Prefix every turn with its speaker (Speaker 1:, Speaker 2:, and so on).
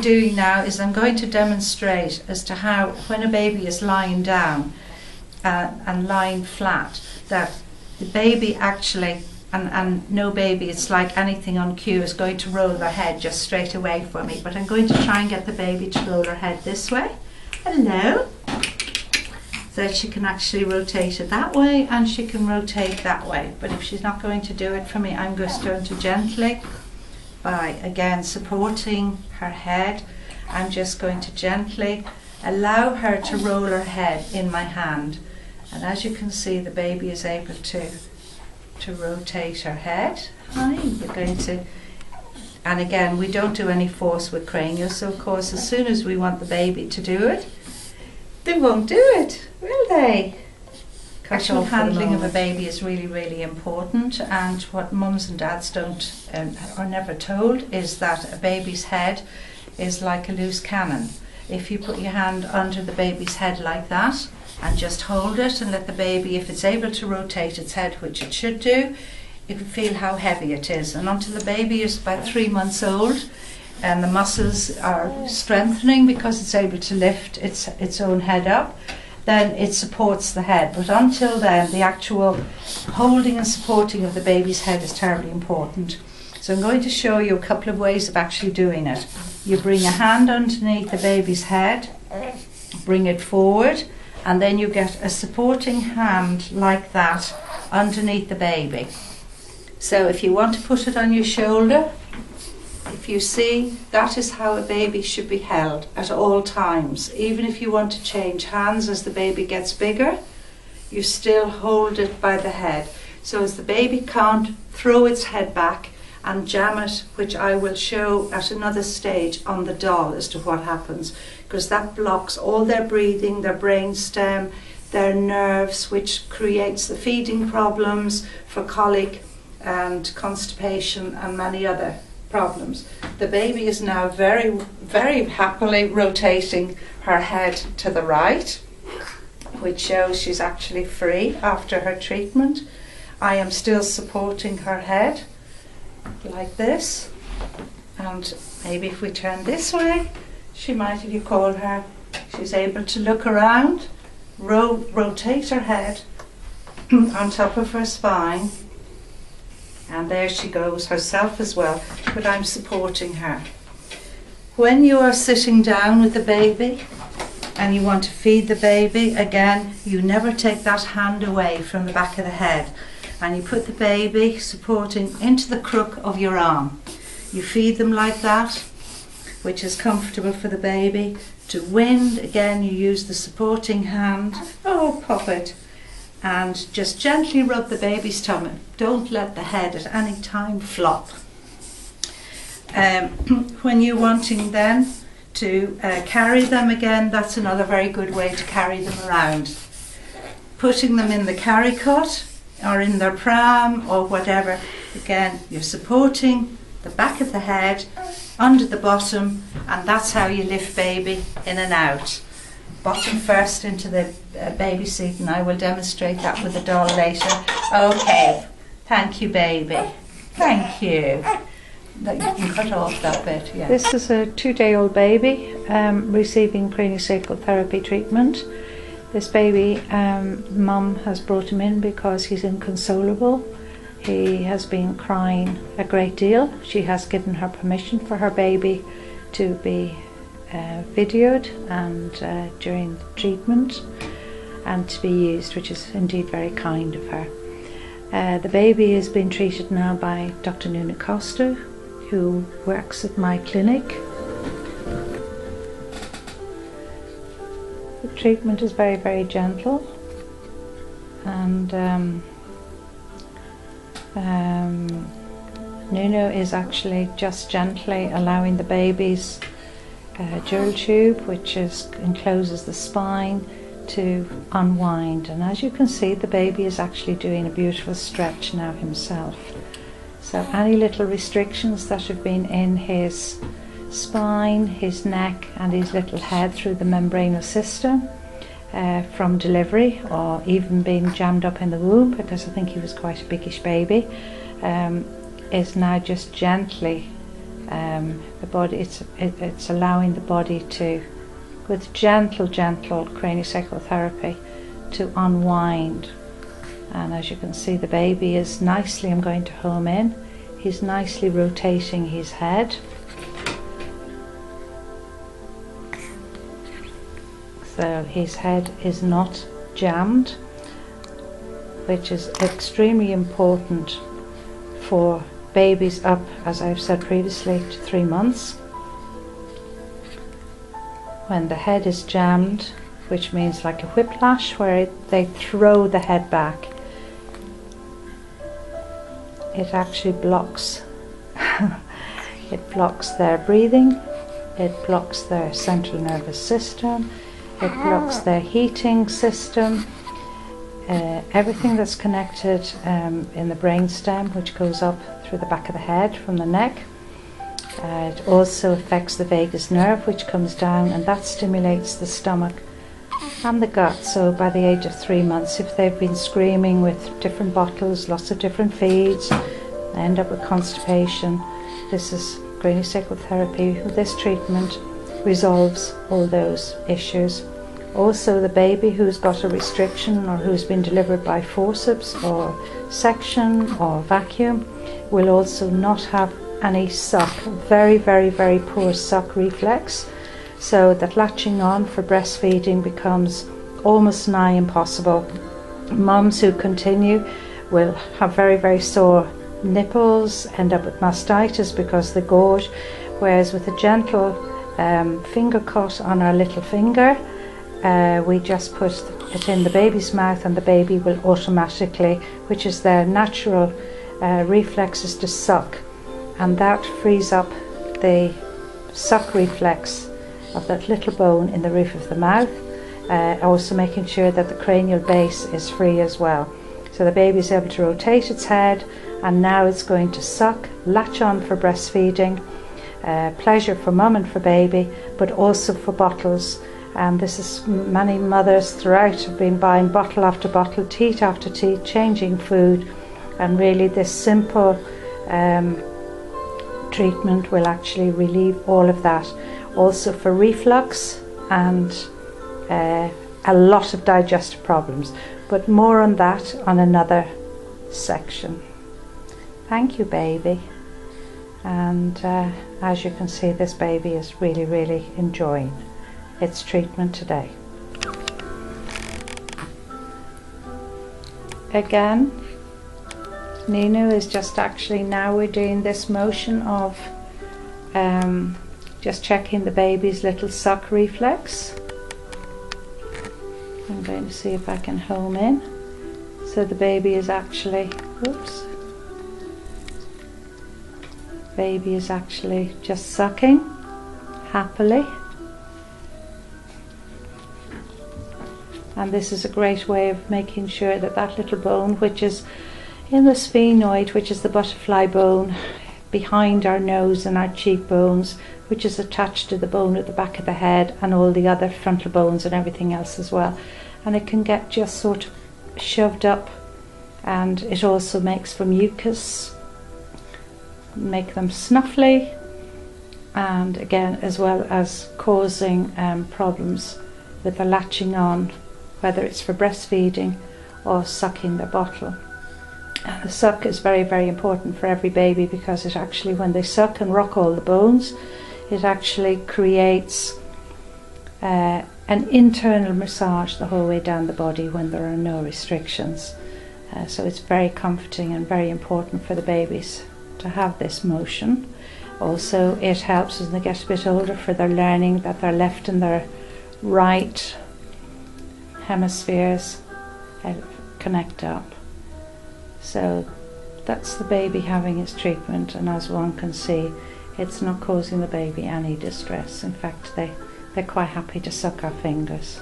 Speaker 1: doing now is I'm going to demonstrate as to how when a baby is lying down and lying flat, that the baby actually, and no baby, it's like anything on cue, is going to roll their head just straight away for me, but I'm going to try and get the baby to roll her head this way. Hello. So that she can actually rotate it that way and she can rotate that way. But if she's not going to do it for me, I'm just going to gently, by again supporting her head, I'm just going to gently allow her to roll her head in my hand. And as you can see, the baby is able to rotate her head. Hi, we're going to, and again, we don't do any force with cranial, so of course as soon as we want the baby to do it, they won't do it, will they? Actual handling of a baby is really, really important, and what mums and dads don't are never told is that a baby's head is like a loose cannon. If you put your hand under the baby's head like that and just hold it and let the baby, if it's able to rotate its head, which it should do, you can feel how heavy it is. And until the baby is about 3 months old and the muscles are strengthening because it's able to lift its own head up, then it supports the head. But until then, the actual holding and supporting of the baby's head is terribly important. So I'm going to show you a couple of ways of actually doing it. You bring a hand underneath the baby's head, bring it forward, and then you get a supporting hand like that underneath the baby. So if you want to put it on your shoulder, if you see, that is how a baby should be held at all times. Even if you want to change hands as the baby gets bigger, you still hold it by the head. So as the baby can't throw its head back and jam it, which I will show at another stage on the doll as to what happens, because that blocks all their breathing, their brain stem, their nerves, which creates the feeding problems for colic and constipation and many other problems. The baby is now very, very happily rotating her head to the right, which shows she's actually free after her treatment. I am still supporting her head like this, and maybe if we turn this way, she might, if you call her, she's able to look around, rotate her head on top of her spine, and there she goes, herself as well, but I'm supporting her. When you are sitting down with the baby and you want to feed the baby, again, you never take that hand away from the back of the head, and you put the baby supporting into the crook of your arm. You feed them like that, which is comfortable for the baby. To wind, again, you use the supporting hand. Oh, pop it. And just gently rub the baby's tummy. Don't let the head at any time flop. When you're wanting then to carry them again, that's another very good way to carry them around. Putting them in the carry cot or in their pram or whatever, again, you're supporting the back of the head under the bottom, and that's how you lift baby in and out. Bottom first into the baby seat, and I will demonstrate that with the doll later. Okay, thank you, baby. Thank you. You can cut off that bit, yeah. This is a 2-day-old baby receiving craniosacral therapy treatment. This baby, mum has brought him in because he's inconsolable. He has been crying a great deal. She has given her permission for her baby to be videoed and during the treatment and to be used, which is indeed very kind of her. The baby is being treated now by Dr. Nuna Costa, who works at my clinic. The treatment is very, very gentle, and Nuno is actually just gently allowing the baby's dural tube, which encloses the spine, to unwind. And as you can see, the baby is actually doing a beautiful stretch now himself. So any little restrictions that have been in his spine, his neck and his little head through the membranous system from delivery, or even being jammed up in the womb, because I think he was quite a biggish baby, is now just gently the body. It's allowing the body to, with gentle craniosacral therapy, to unwind. And as you can see, the baby is nicely, I'm going to home in, he's nicely rotating his head. So his head is not jammed, which is extremely important for babies up, as I've said previously, to 3 months. When the head is jammed, which means like a whiplash, where they throw the head back, it actually blocks it blocks their breathing, it blocks their central nervous system, it blocks their heating system, everything that's connected in the brain stem, which goes up through the back of the head from the neck. It also affects the vagus nerve, which comes down, and that stimulates the stomach and the gut. So by the age of 3 months, if they've been screaming with different bottles, lots of different feeds, they end up with constipation. This is craniosacral therapy. This treatment resolves all those issues. Also, the baby who's got a restriction or who's been delivered by forceps or section or vacuum will also not have any suck, very poor suck reflex, so that latching on for breastfeeding becomes almost nigh impossible. Mums who continue will have very sore nipples, end up with mastitis because they gorge, whereas with a gentle finger cut on our little finger, we just put it in the baby's mouth and the baby will automatically, which is their natural reflexes to suck, and that frees up the suck reflex of that little bone in the roof of the mouth, also making sure that the cranial base is free as well. So the baby is able to rotate its head, and now it's going to suck, latch on for breastfeeding, pleasure for mum and for baby, but also for bottles. And this is, many mothers throughout have been buying bottle after bottle, teat after teat, changing food, and really this simple treatment will actually relieve all of that. Also for reflux and a lot of digestive problems, but more on that on another section. Thank you, baby. And as you can see, this baby is really enjoying its treatment today. Again, Ninu is just actually, now we're doing this motion of just checking the baby's little suck reflex. I'm going to see if I can home in. So the baby is actually, oops, baby is actually just sucking happily. And this is a great way of making sure that that little bone, which is in the sphenoid, which is the butterfly bone behind our nose and our cheekbones, which is attached to the bone at the back of the head and all the other frontal bones and everything else as well. And it can get just sort of shoved up, and it also makes for mucus, make them snuffly, and again as well as causing problems with the latching on, whether it's for breastfeeding or sucking the bottle. And the suck is very important for every baby, because it actually, when they suck and rock all the bones, it actually creates an internal massage the whole way down the body when there are no restrictions. So it's very comforting and very important for the babies to have this motion. Also, it helps as they get a bit older for their learning that their left and their right hemispheres connect up. So that's the baby having its treatment, and as one can see, it's not causing the baby any distress. In fact, they're quite happy to suck our fingers.